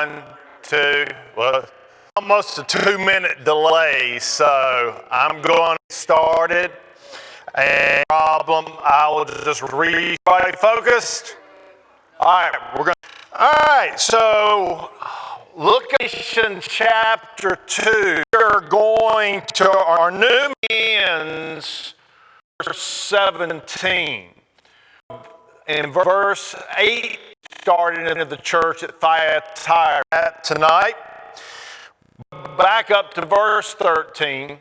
1, 2, well, almost a 2-minute delay, so I'm going to get started. And I will just read. Everybody focused? All right, so Location chapter 2. We're going to our new ends, verse 17. In verse 8, started into the church at Thyatira tonight. Back up to verse 13,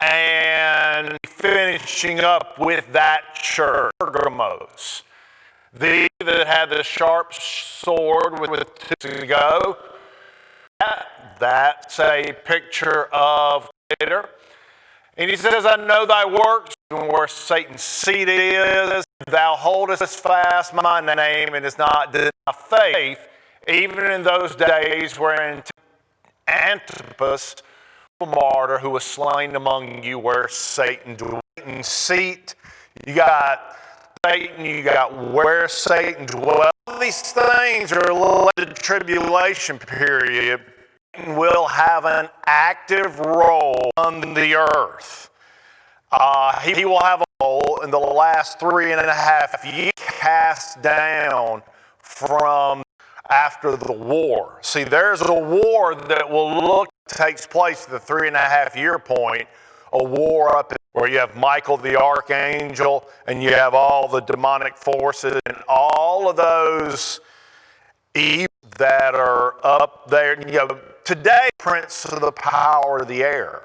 and finishing up with that church, Pergamos. Thee that had the sharp sword with 2 to go. That's a picture of Peter. And he says, I know thy works, and where Satan's seat is. Thou holdest fast my name, and is not denied faith, even in those days wherein Antipas, a martyr, who was slain among you, where Satan dwelt. Seat, you got Satan, you got where Satan dwells. All these things are led to the tribulation period. Satan will have an active role on the earth. He will have a role in the last 3.5 years, cast down from after the war. See, there's a war that takes place at the 3.5-year point, a war up where you have Michael the archangel, and you have all the demonic forces, and all of those evils that are up there. Today, prince of the power of the air.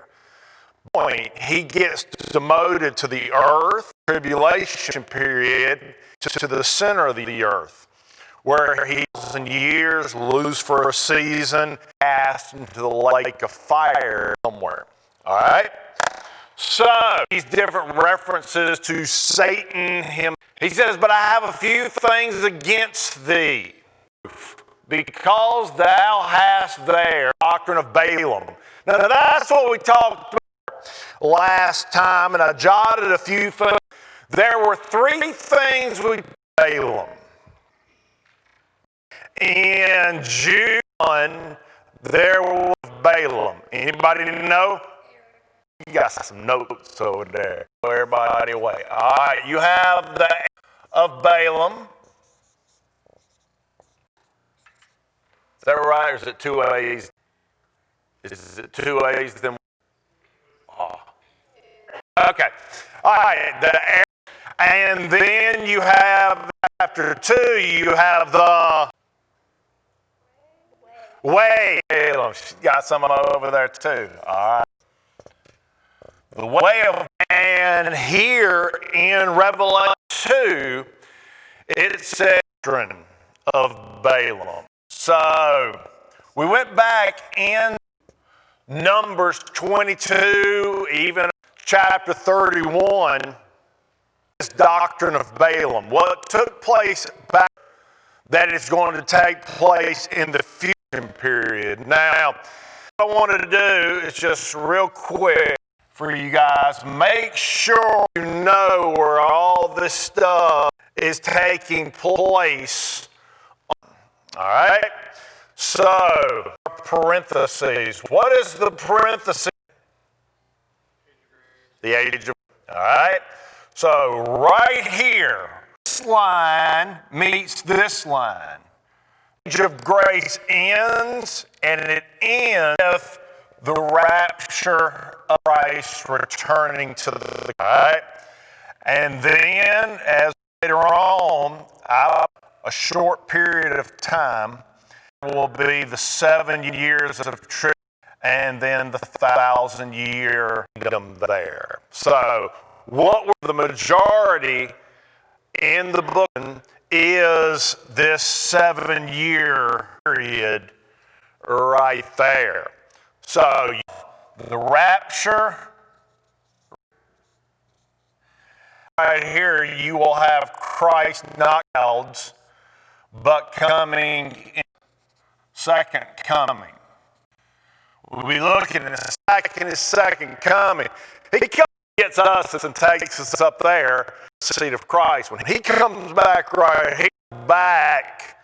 He gets demoted to the earth, tribulation period, to the center of the earth, where he in years lose for a season, cast into the lake of fire somewhere. All right? So, these different references to Satan, him. He says, but I have a few things against thee, because thou hast there doctrine of Balaam. Now that's what we talked about last time, and I jotted a few things. There were 3 things with Balaam. In June 1, there was Balaam. Anybody know? You got some notes over there. Everybody away. All right, you have the of Balaam. Is that right, or is it 2 A's? Is it 2 A's then? Oh. Okay. All right. And then you have, chapter 2, you have the way. Got some over there too. All right. The way of, and here in Revelation 2, it says doctrine of Balaam. So we went back in Numbers 22, even chapter 31, this doctrine of Balaam. What took place back, that is going to take place in the future period. Now, what I wanted to do is just real quick for you guys, make sure you know where all this stuff is taking place. All right? So, parentheses. What is the parentheses? The age of, all right? So, right here, this line meets this line. Age of grace ends, and it ends with the rapture of Christ returning to the, all right? And then, as later on, a short period of time will be the 7 years of tribulation, and then the 1,000-year kingdom there. So, what were the majority in the book is this 7-year period right there. So, the rapture, right here, you will have Christ not clouds, but coming in second coming. We'll be looking at his second coming. He comes, gets us and takes us up there, the seat of Christ. When he comes back right here, back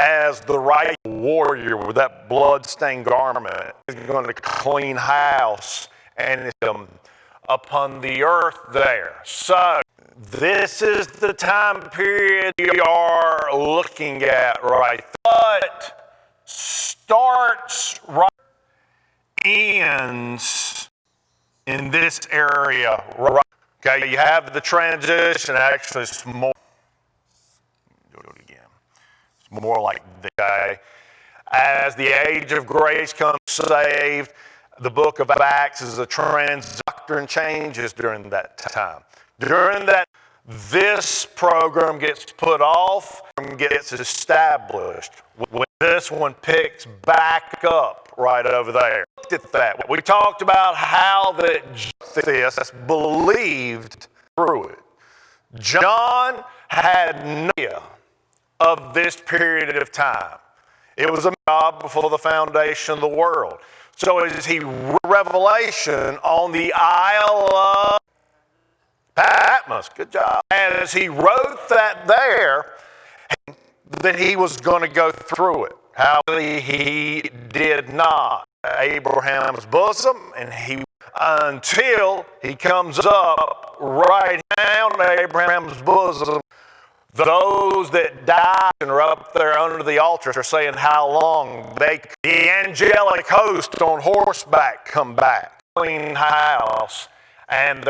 as the right warrior with that blood-stained garment is going to clean house and upon the earth there. So this is the time period we are looking at right there. But starts right, ends in this area right. Okay, you have the transition. Actually, it's more. Do it again. It's more like this. Okay, as the age of grace comes, saved. The book of Acts is a doctrine changes during that time. During that, this program gets put off and gets established. When this one picks back up right over there. Looked at that. We talked about how that this believed through it. John had no idea of this period of time. It was a job before the foundation of the world. So as he wrote Revelation on the Isle of Patmos, good job. As he wrote that there, that he was going to go through it. How he did not. Abraham's bosom, and until he comes up right down to Abraham's bosom. Those that died and are up there under the altar are saying how long the angelic host on horseback come back, clean house, and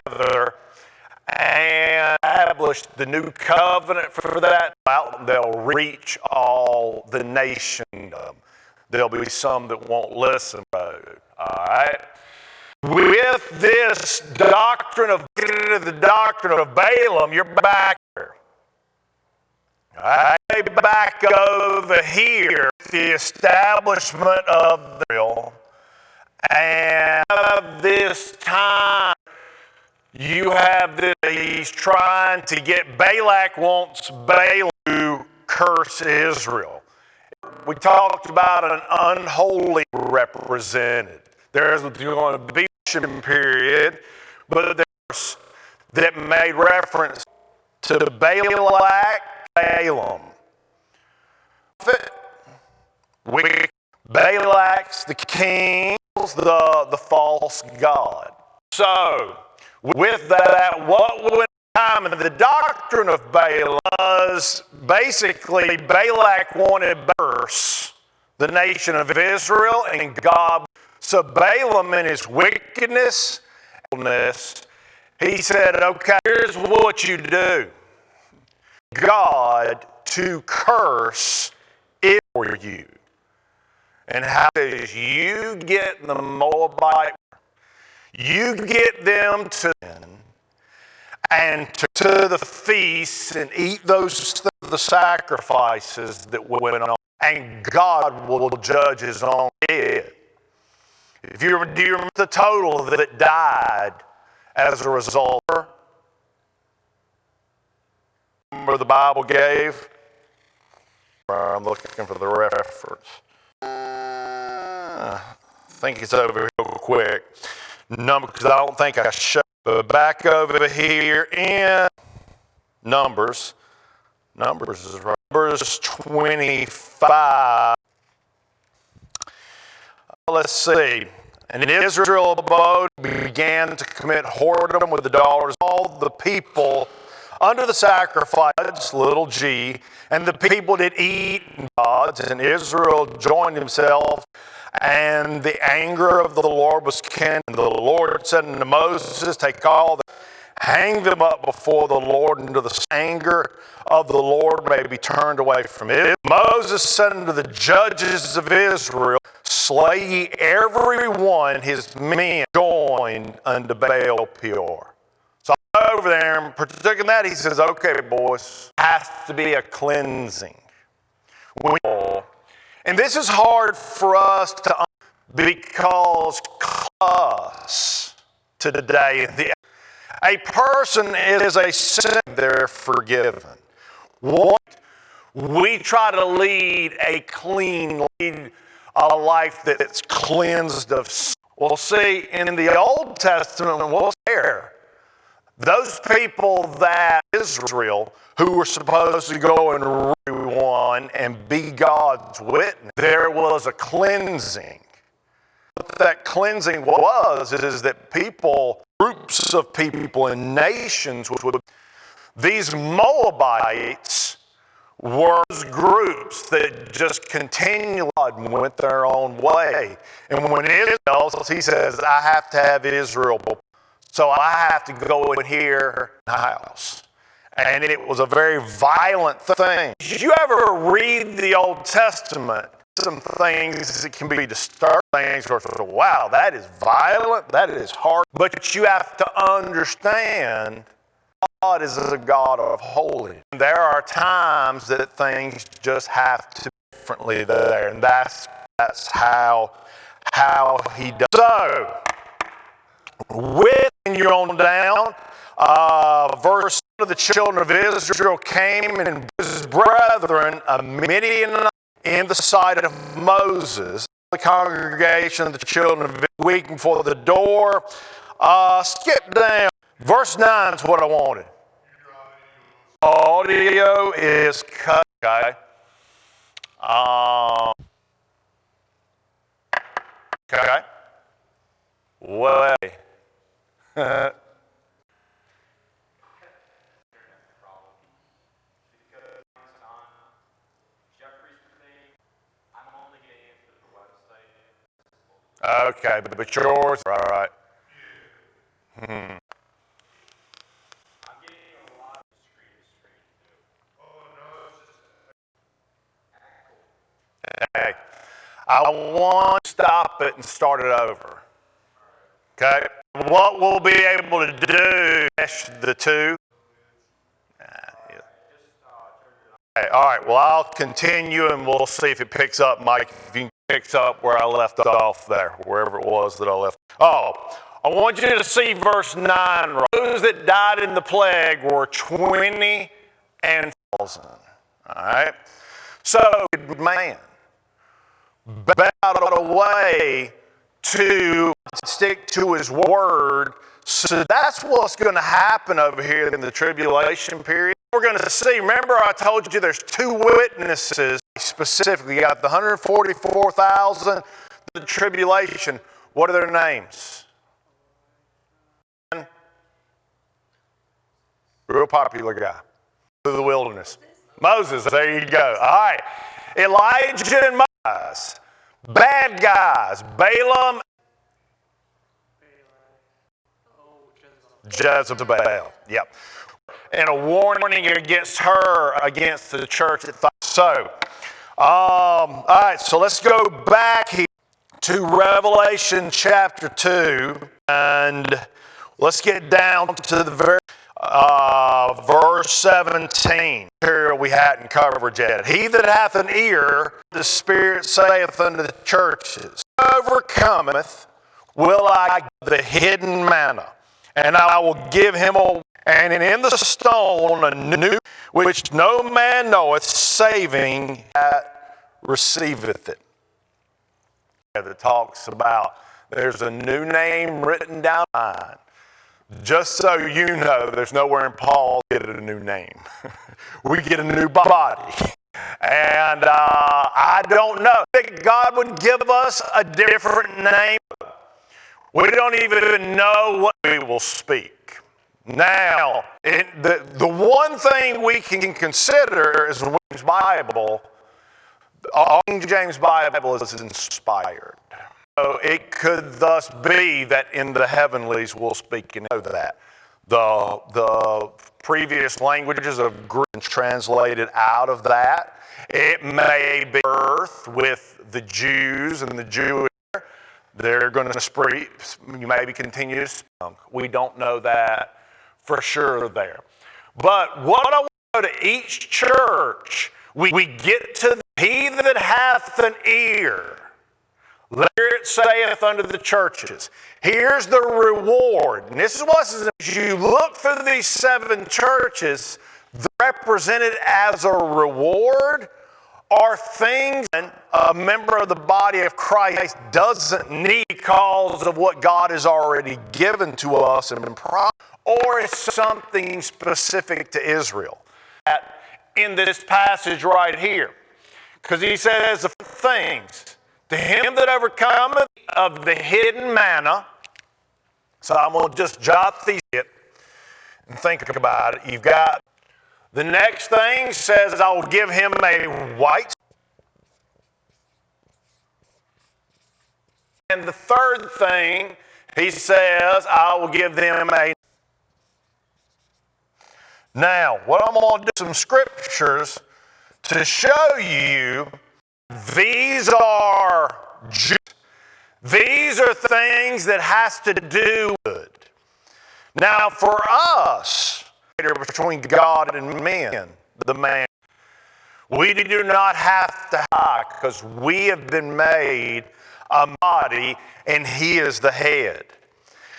establish the new covenant for that. They'll reach all the nation. There'll be some that won't listen. All right. With this doctrine of Balaam, you're back there. Back over here, the establishment of the real, and this time you have this, he's trying to get, Balak wants Balaam to curse Israel. We talked about an unholy represented. There's going to be a period, but there's that made reference to Balak, Balaam. Balak's the king, the false god. So, with that, what went time in the doctrine of Balaam was basically Balak wanted to curse the nation of Israel and God. So Balaam in his wickedness, he said, okay, here's what you do. God to curse it for you. And how does you get the Moabite, you get them to and to the feasts and eat the sacrifices that went on, and God will judge his own dead. Do you remember the total that died as a result? Remember the Bible gave? I'm looking for the reference. I think it's over here real quick. Because I don't think I showed. But back over here in Numbers. Numbers is right. Numbers 25. Let's see. And Israel abode, began to commit whoredom with the daughters of all the people under the sacrifice, little g, and the people did eat gods, and Israel joined himself, and the anger of the Lord was kindled. And the Lord said unto Moses, take all the, hang them up before the Lord until the anger of the Lord may be turned away from it. Moses said unto the judges of Israel, slay ye every one his men joined unto Baal Peor. So over there, and particularly that, he says, okay, boys, has to be a cleansing. And this is hard for us to because us to today, a person is a sin, they're forgiven. We try to lead a clean, a life that's cleansed of sin. Well, see, in the Old Testament, what's there? Those people that Israel, who were supposed to go and one and be God's witness, there was a cleansing. What that cleansing is that people, groups of people and nations, these Moabites were groups that just continued and went their own way. And when Israel, he says, I have to have Israel, so I have to go in here in the house. And it was a very violent thing. Did you ever read the Old Testament? Some things that can be disturbing. Things where, wow, that is violent, that is hard. But you have to understand God is a God of holiness. There are times that things just have to be differently there, and that's how he does. So, when you're on down, verse of the children of Israel came and his brethren, a Midian in the sight of Moses, the congregation of the children of Israel, weeping for the door. Skip down. Verse 9 is what I wanted. Audio is cut. Okay. Okay. Well. Okay, but yours, all right. I'm getting a lot of screen to screen too. Oh no, hey, I want to stop it and start it over. Okay? What we'll be able to do, the two. Okay, all right, well, I'll continue and we'll see if it picks up, Mike, if you picks up where I left off there, wherever it was that I left. Oh, I want you to see verse 9. Those that died in the plague were 20,000. All right? So, man, bowed away to stick to his word. So that's what's going to happen over here in the tribulation period. We're going to see, remember I told you there's two witnesses specifically. You got the 144,000, the tribulation. What are their names? Real popular guy. Through the wilderness. Moses, there you go. All right. Elijah and Moses. Bad guys. Balaam. Jezebel. Yep. And a warning against her, against the church at Thyatira. So, all right, so let's go back here to Revelation chapter 2, and let's get down to the verse 17. Here we hadn't covered yet. He that hath an ear, the Spirit saith unto the churches, overcometh will I give the hidden manna, and I will give him a and in the stone a new, which no man knoweth, saving that receiveth it. That talks about there's a new name written down. Just so you know, there's nowhere in Paul get a new name. We get a new body. And I don't know that God would give us a different name. We don't even know what we will speak. Now, the one thing we can consider is the James Bible. All King James Bible is inspired. So it could thus be that in the heavenlies we'll speak and know that. The previous languages of Greek translated out of that. It may be earth with the Jews and the Jewish. They're going to speak, maybe continue to speak. We don't know that for sure there. But what I want to go to each church, we get to he that hath an ear. Let it saith unto the churches. Here's the reward. And this is what says, as you look through these 7 churches, represented as a reward are things a member of the body of Christ doesn't need because of what God has already given to us and been promised, or is something specific to Israel? In this passage right here. Because he says the things. To him that overcometh of the hidden manna. So I'm going to just jot these and think about it. You've got the next thing says, I will give him a white. And the third thing, he says, I will give them a. Now, what I'm going to do some scriptures to show you these are things that has to do with it. Now, for us, between God and men, the man, we do not have to hide because we have been made a body and he is the head.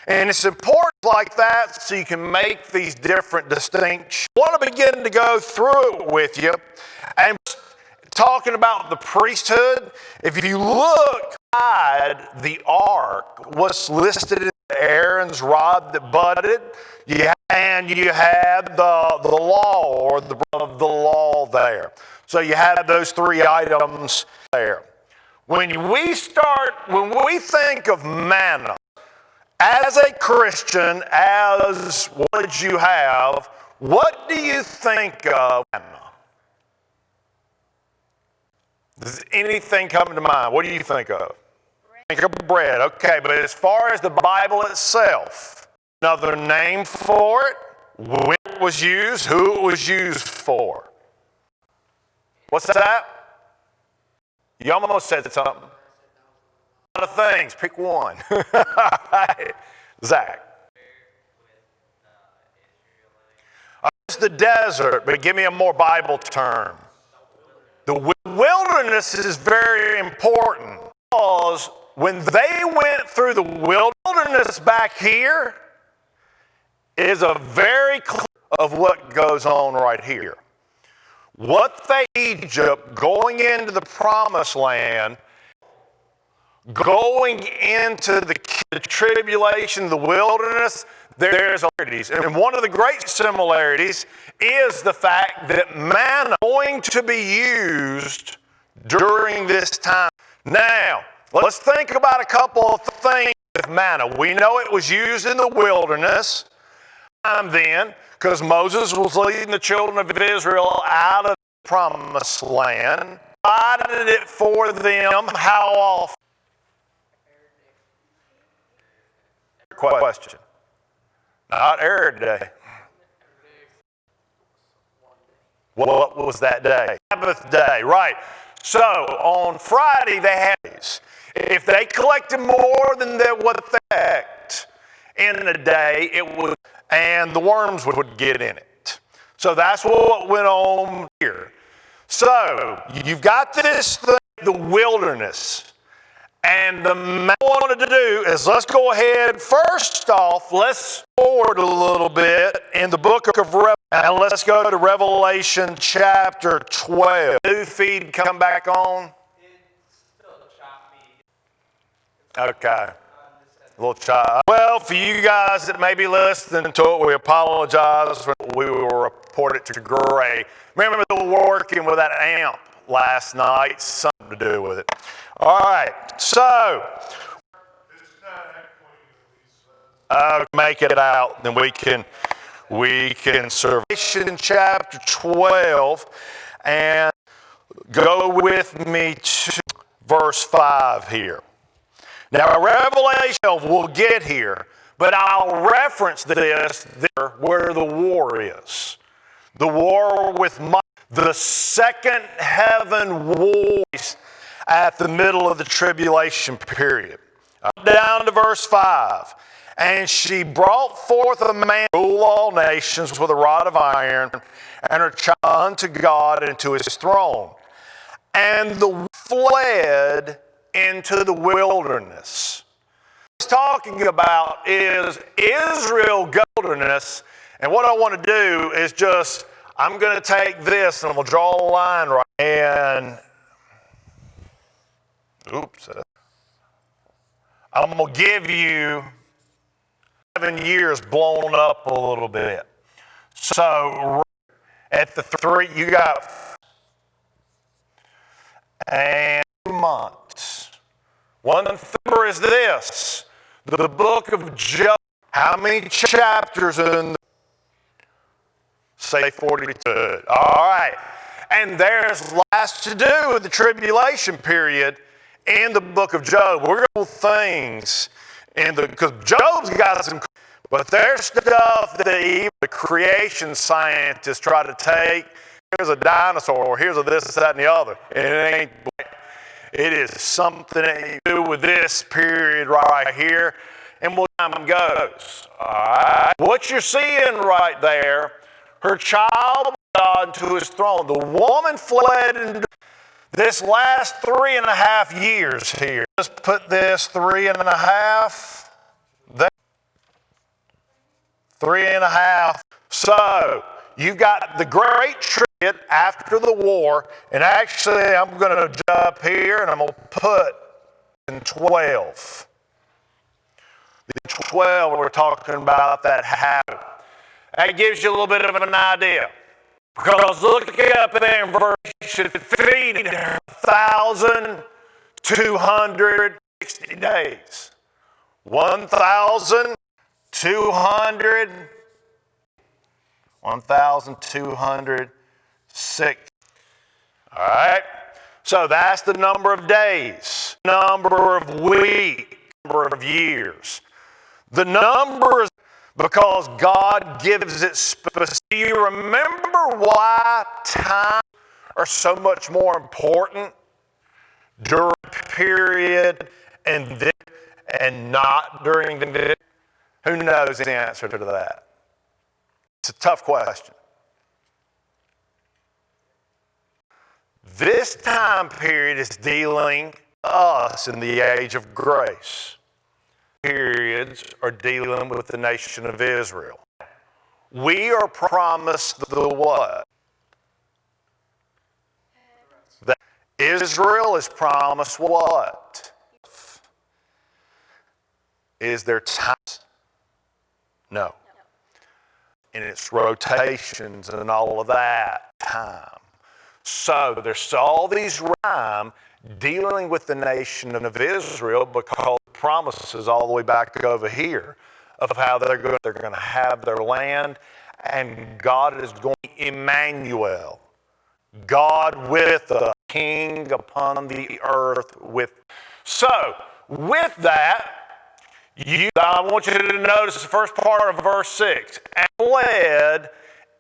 And it's important like that so you can make these different distinctions. I want to begin to go through it with you and talking about the priesthood. If you look at the ark, what's listed in Aaron's rod that budded, and you had the law or the law there. So you had those three items there. When we think of manna, as a Christian, as what did you have, what do you think of manna? Does anything come to mind? What do you think of? Think of bread. Okay, but as far as the Bible itself, another name for it, when it was used, who it was used for. What's that? You almost said something. A lot of things. Pick one. Zach. It's the desert, but give me a more Bible term. The wilderness is very important because when they went through the wilderness back here is a very clear of what goes on right here. What they Egypt going into the promised land, going into the tribulation, the wilderness, there's similarities. And one of the great similarities is the fact that manna is going to be used during this time. Now, let's think about a couple of things with manna. We know it was used in the wilderness then, because Moses was leading the children of Israel out of the promised land. Provided it for them how often? Question. Not every day. What was that day? Sabbath day, right. So on Friday they had these. If they collected more than what they expect in a day, it would, and the worms would get in it. So that's what went on here. So you've got this thing, the wilderness. And what I wanted to do is let's go ahead. First off, let's forward a little bit in the book of Revelation. And let's go to Revelation chapter 12. New feed come back on? It's still choppy. Okay. A little choppy. Well, for you guys that may be listening to it, we apologize. We will report it to Gray. Remember, they were working with that amp last night. Something to do with it. All right, so make it out, then we can serve. Revelation chapter 12, and go with me to verse 5 here. Now, Revelation 12 we'll get here, but I'll reference this there where the war is. The war with the second heaven war at the middle of the tribulation period. Down to verse 5. And she brought forth a man to rule all nations with a rod of iron, and her child unto God and to his throne. And the fled into the wilderness. What he's talking about is Israel wilderness, and what I want to do is just, I'm going to take this and I'm going to draw a line right, and oops. I'm going to give you 7 years blown up a little bit. So at the 3, you got and 2 months. One number is this, the book of Job. How many chapters in the, say 42. All right. And there's lots to do with the tribulation period in the book of Job. We're going to things because Job's got some, but there's stuff that even the creation scientists try to take. Here's a dinosaur, here's a this, that, and the other. And it ain't. It is something to do with this period right here, and what time goes. All right. What you're seeing right there, her child God to his throne. The woman fled into this last 3.5 years here. Let's put this 3.5. There. 3.5. So you've got the great tribute after the war, and actually I'm going to jump here and I'm going to put in 12. The 12 we're talking about that happened. That gives you a little bit of an idea. Because look up there in verse, should feed 1,260 days. 1,206. All right. So that's the number of days, number of weeks, number of years. The numbers, because God gives it specific. Do you remember why time are so much more important during the period and not during the? Who knows the answer to that? It's a tough question. This time period is dealing with us in the age of grace. Periods are dealing with the nation of Israel. We are promised the what? That Israel is promised what? Is there time? No. In its rotations and all of that time. So there's all these rhyme dealing with the nation of Israel because the promises all the way back over here of how they're going to have their land, and God is going, Emmanuel, God with the King upon the earth with. So with that, I want you to notice the first part of verse 6, and led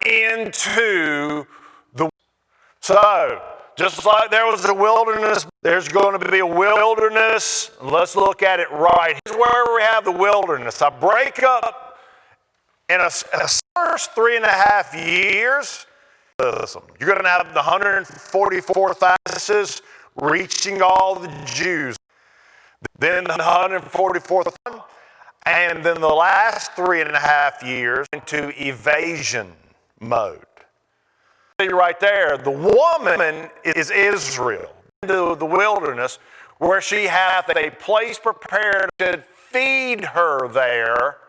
into the. So just like there was a wilderness, there's going to be a wilderness. Let's look at it right. Here's where we have the wilderness. I break up in a first 3.5 years. Listen, you're going to have the 144,000 reaching all the Jews. Then the 144th, and then the last 3.5 years into evasion mode. Right there, the woman is Israel, into the wilderness, where she hath a place prepared to feed her there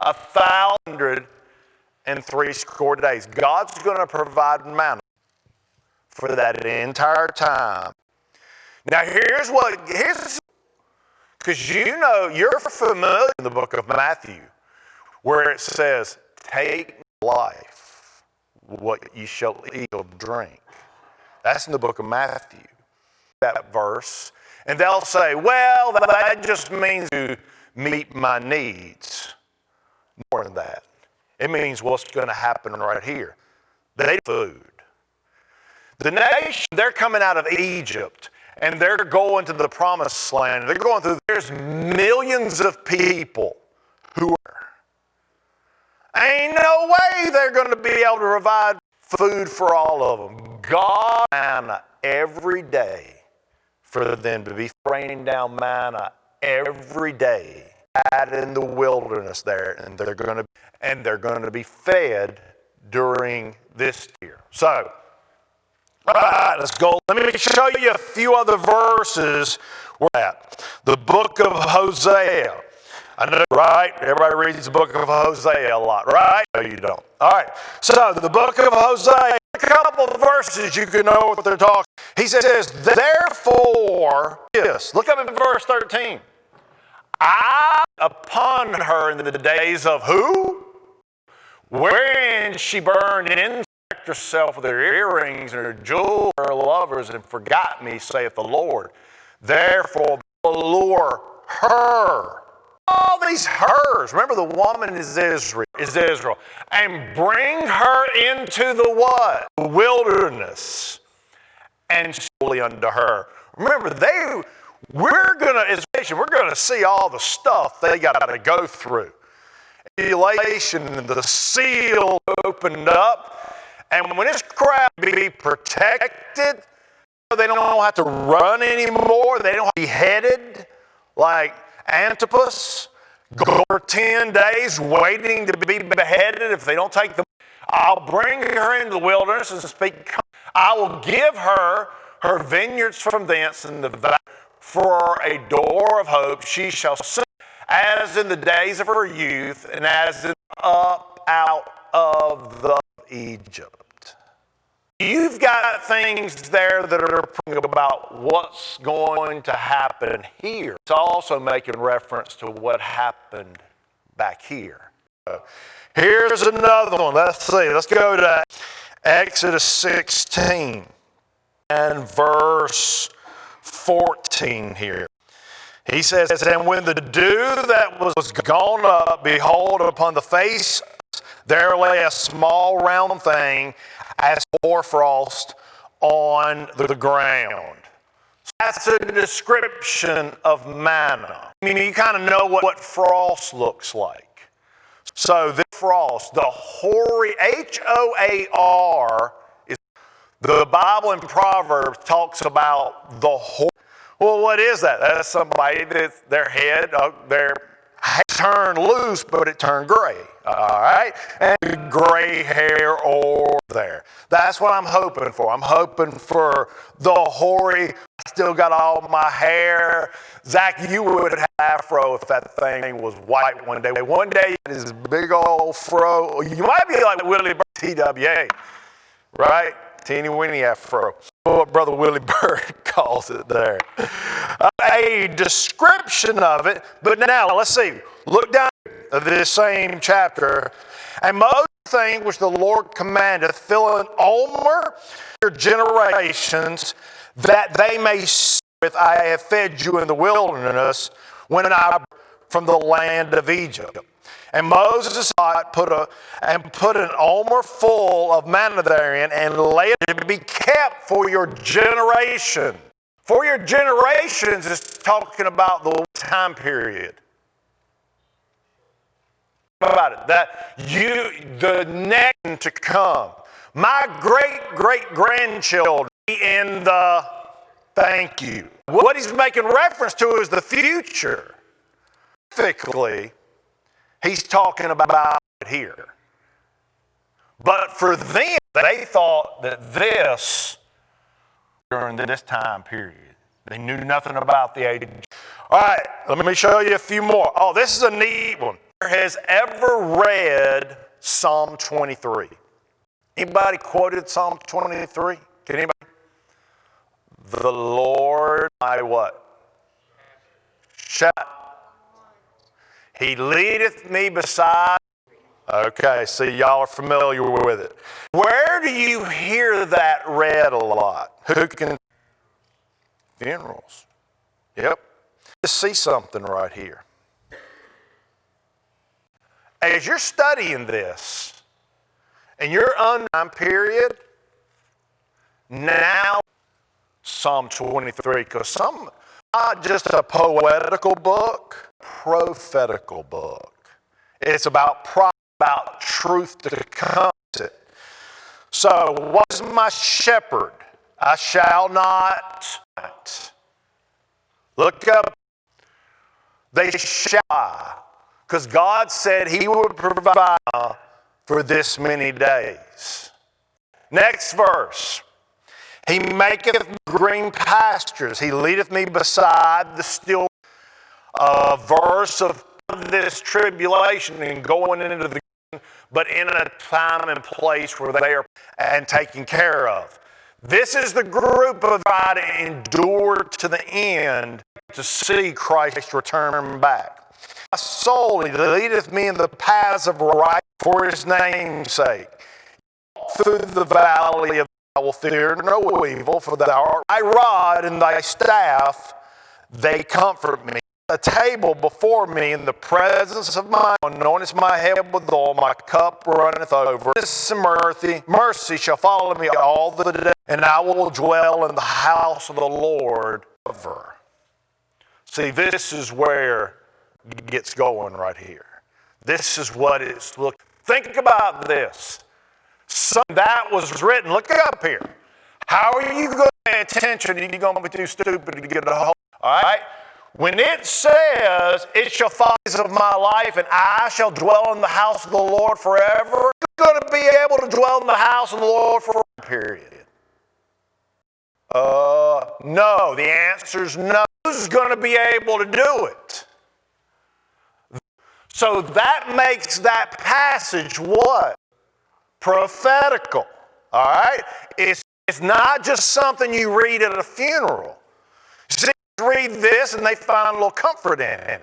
1,060 days. God's going to provide manna for that entire time. Now here's because you know, you're familiar in the book of Matthew, where it says, take life. What you shall eat or drink. That's in the book of Matthew, that verse. And they'll say, well, that just means to meet my needs. More than that. It means what's going to happen right here. They need food. The nation, they're coming out of Egypt, and they're going to the promised land. They're going through, there's millions of people who are. Ain't no way they're going to be able to provide food for all of them. God manna every day for them to be raining down manna every day out in the wilderness there, and they're going to be fed during this year. So, all right, let's go. Let me show you a few other verses. We're at the book of Hosea. I know, right? Everybody reads the book of Hosea a lot, right? No, you don't. All right. So the book of Hosea, a couple of verses you can know what they're talking. He says, therefore, yes, look up in verse 13. I upon her in the days of who? Wherein she burned and insect herself with her earrings and her jewels, her lovers, and forgot me, saith the Lord. Therefore, allure her. All these hers. Remember, the woman is Israel. And bring her into the what? The wilderness. And solely unto her. Remember, we're going to see all the stuff they got to go through. Elation, the seal opened up. And when this crowd be protected, they don't have to run anymore. They don't have to be beheaded like Antipas. Go for 10 days waiting to be beheaded if they don't take them. I'll bring her into the wilderness and speak. I will give her vineyards from thence and the valley for a door of hope. She shall sing as in the days of her youth and as in up out of the Egypt. You've got things there that are about what's going to happen here. It's also making reference to what happened back here. Here's another one. Let's see. Let's go to Exodus 16 and verse 14 here. He says, and when the dew that was gone up, behold, upon the face there lay a small round thing as hoarfrost on the ground. So that's a description of manna. I mean, you kind of know what frost looks like. So the frost, the hoary, H-O-A-R, is the Bible in Proverbs talks about the hoary. Well, what is that? That's somebody that their head, their turned loose, but it turned gray. All right? And gray hair over there. That's what I'm hoping for. I'm hoping for the hoary. I still got all my hair. Zach, you would have afro if that thing was white one day. One day, this big old fro. You might be like Willie Bird, TWA, right? Teeny weeny afro. What Brother Willie Bird calls it there. A description of it. But now, let's see. Look down at this same chapter. And most thing which the Lord commandeth, fill an omer your generations, that they may see with I have fed you in the wilderness when I from the land of Egypt. And Moses put an omer full of manna therein and laid it to be kept for your generation. For your generations is talking about the time period. About it, that the next to come. My great-great-grandchildren in the thank you. What he's making reference to is the future. Specifically, he's talking about it here. But for them, they thought that during this time period, they knew nothing about the age. All right, let me show you a few more. Oh, this is a neat one. Who has ever read Psalm 23? Anybody quoted Psalm 23? Can anybody? The Lord, my what? He leadeth me beside. Okay, see, y'all are familiar with it. Where do you hear that read a lot? Who can? Funerals. Yep. Let's see something right here. As you're studying this, and you're under time period, now Psalm 23, because not just a poetical book, prophetical book. It's about truth to come. So, what is my shepherd? I shall not. Look up. They shall. Because God said he would provide for this many days. Next verse. He maketh green pastures. He leadeth me beside the still. A verse of of this tribulation and going into the but in a time and place where they are and taken care of. This is the group of God to endure to the end to see Christ return back. My soul, he leadeth me in the paths of right for his name's sake. Through the valley of I will fear no evil, for thou art thy rod and thy staff, they comfort me. A table before me in the presence of my anointest my head with oil, my cup runneth over. This mercy shall follow me all the day, and I will dwell in the house of the Lord ever. See, this is where it gets going right here. This is what it's look. Think about this. That was written. Look up here. How are you going to pay attention? Are you going to be too stupid to get a hold? All right. When it says, it shall follow of my life, and I shall dwell in the house of the Lord forever, you're going to be able to dwell in the house of the Lord forever, period. No. The answer is no. Who's going to be able to do it? So that makes that passage what? Prophetical. All right? It's not just something you read at a funeral. See, read this and they find a little comfort in it.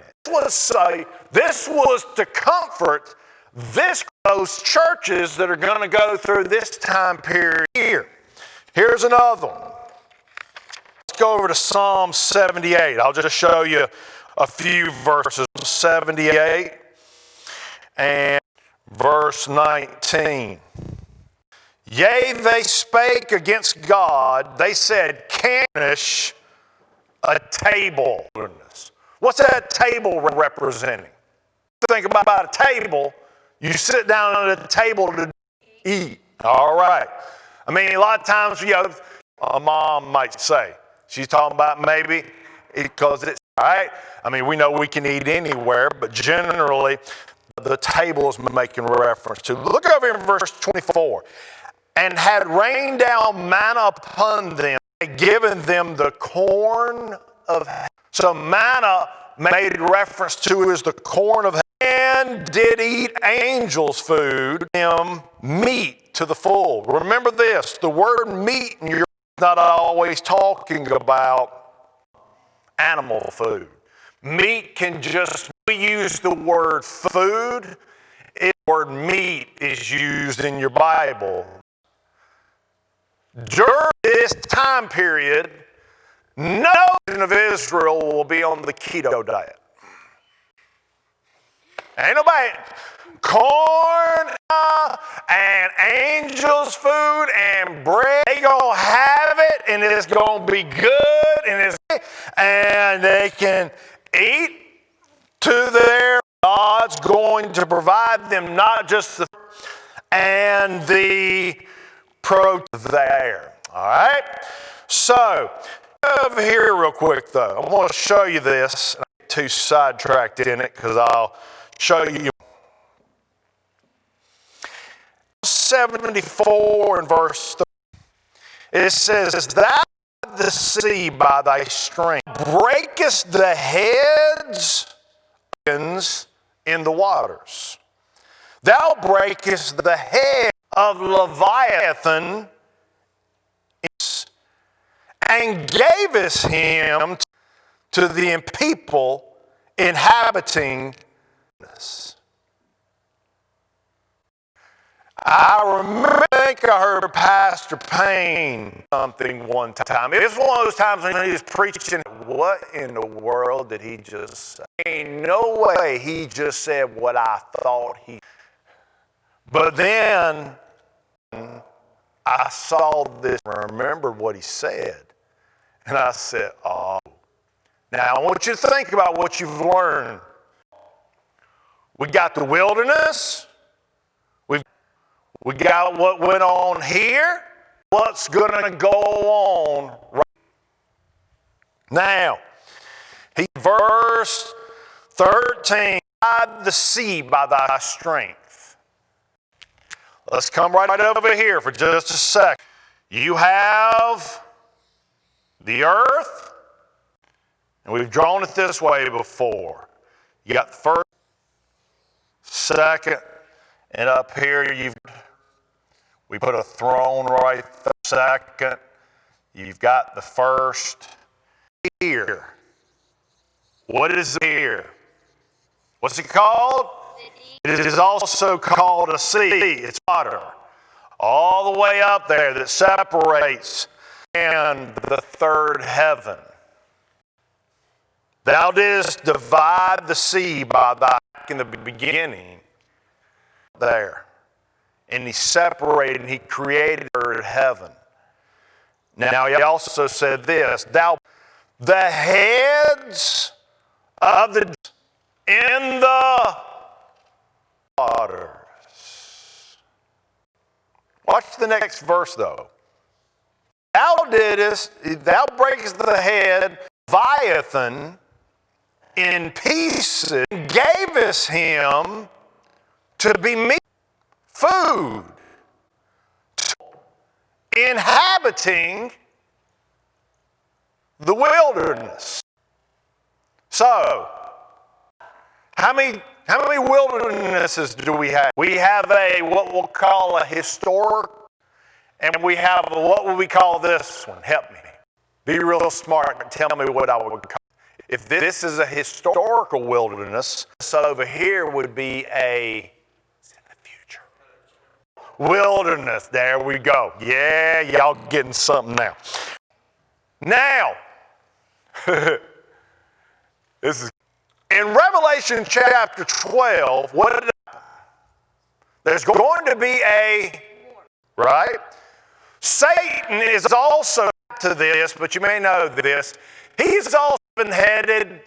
This was to comfort those churches that are going to go through this time period here. Here's another one. Let's go over to Psalm 78. I'll just show you a few verses. 78 and verse 19. Yea, they spake against God. They said, Canish a table. What's that table representing? Think about a table. You sit down at a table to eat. All right. I mean, a lot of times, a mom might say, she's talking about maybe because it's, all right? I mean, we know we can eat anywhere, but generally, the table is making reference to. Look over in verse 24. And had rained down manna upon them, had given them the corn of heaven. So manna made reference to is the corn of heaven. And did eat angels' food, them meat to the full. Remember this, the word meat, and you're not always talking about animal food. Meat can just, we use the word food, the word meat is used in your Bible. During this time period, no nation of Israel will be on the keto diet. Ain't nobody. Corn and angels' food and bread, they gonna have it and it's gonna be good and they can eat to their God's going to provide them not just the and the protein there. All right? So, over here real quick though. I want to show you this. I'm too sidetracked in it because I'll show you 74 and verse 3. It says, Thou the sea by thy strength breakest the heads in the waters. Thou breakest the head of Leviathan and gavest him to the people inhabiting this. I think I heard Pastor Payne something one time. It was one of those times when he was preaching, what in the world did he just say? Ain't no way he just said what I thought he. But then I saw this and remembered what he said. And I said, oh. Now I want you to think about what you've learned. We got the wilderness. We got what went on here. What's going to go on right now? Verse 13, the sea by thy strength. Let's come right over here for just a sec. You have the earth, and we've drawn it this way before. You got the first second, and up here we put a throne right there. Second, you've got the first. Ear. What is the ear? What's it called? It is also called a sea. It's water. All the way up there that separates and the third heaven. Thou didst divide the sea back in the beginning there. And he separated and he created the third heaven. Now he also said this, the heads of the in the waters. Watch the next verse though. Thou breakest the head, Leviathan, in pieces, and gavest him to be meat, food, inhabiting the wilderness. So, how many wildernesses do we have? We have what we'll call a historic, and we have what will we call this one? Help me. Be real smart and tell me what I would call it. If this is a historical wilderness, so over here would be in the future. Wilderness, there we go. Yeah, y'all getting something now. Now, this is in Revelation chapter 12, what did it happen? There's going to be right? Satan is also to this, but you may know this. He's also been headed,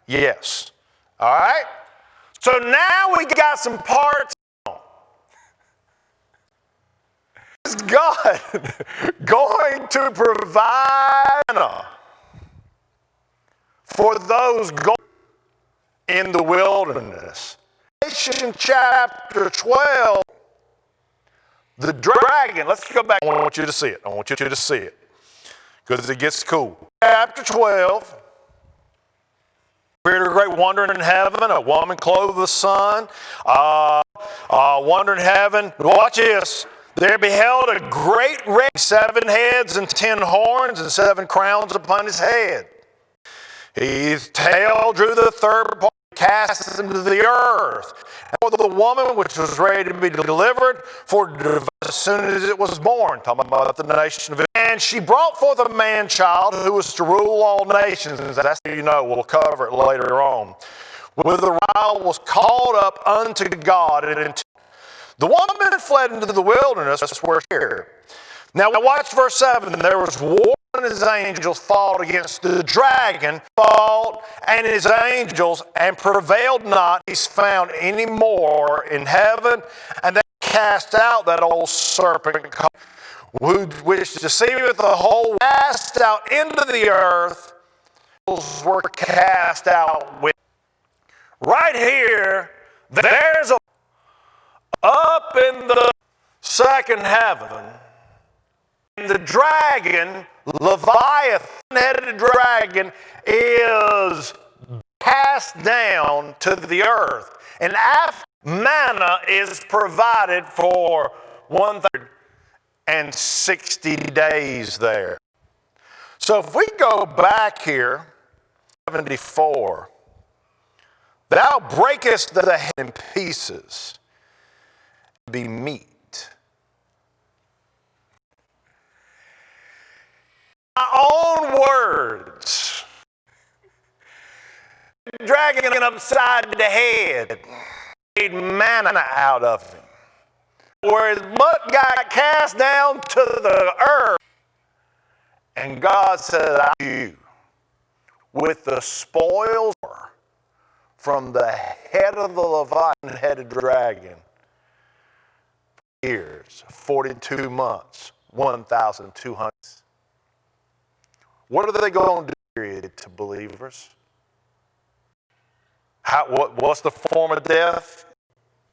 yes. All right? So now we got some parts. Is God going to provide for those going in the wilderness? Revelation chapter 12, the dragon, let's go back. I want you to see it. I want you to see it because it gets cool. Chapter 12, appeared a great wonder in heaven, a woman clothed with the sun, wonder in heaven. Watch this. There beheld a great red, 7 heads and 10 horns and 7 crowns upon his head. His tail drew the third part, cast him to the earth. And for the woman which was ready to be delivered, as soon as it was born, talking about the nation of Israel. And she brought forth a man-child who was to rule all nations. And that's, we'll cover it later on. With the child was called up unto God and into the woman fled into the wilderness where here. Now watch verse 7. There was war and his angels fought against the dragon, fought and his angels, and prevailed not. He's found any more in heaven, and they cast out that old serpent which deceiveth the whole, cast out into the earth, were cast out with. Right here, there's up in the second heaven, the dragon, Leviathan-headed dragon, is cast down to the earth. And after manna is provided for 160 days there. So if we go back here, 74, thou breakest the head in pieces, be meat. My own words. Dragging him upside the head, made manna out of him. Where his butt got cast down to the earth. And God said, I you with the spoils from the head of the Leviathan-headed dragon. Years, 42 months, 1,200. What are they going to do to believers? What's the form of death?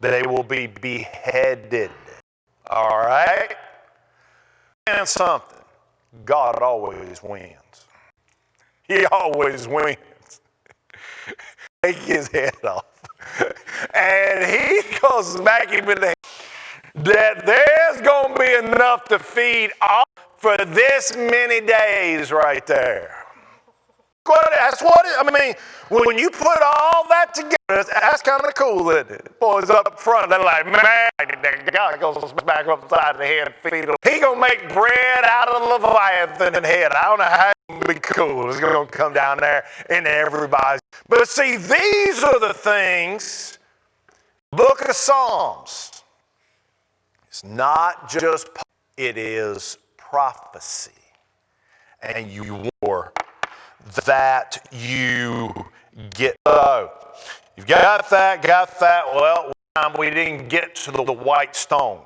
They will be beheaded. All right? And something, God always wins. He always wins. Take his head off. And he goes smack him in the head that there's going to be enough to feed all for this many days right there. That's what I mean, when you put all that together, that's kind of cool, isn't it? Boys up front, they're like, man, God goes smack upside the head and feed him. He going to make bread out of the Leviathan head. I don't know how it would be cool. It's going to come down there in everybody's. But see, these are the things, book of Psalms. It's not just, it is prophecy. And you war that you get. So, you've got that. Well, we didn't get to the white stone.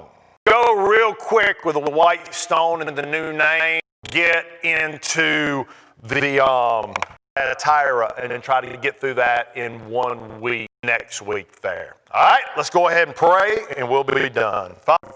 Go real quick with the white stone and the new name. Get into the Tyra and then try to get through that in 1 week, next week there. All right, let's go ahead and pray and we'll be done. Father,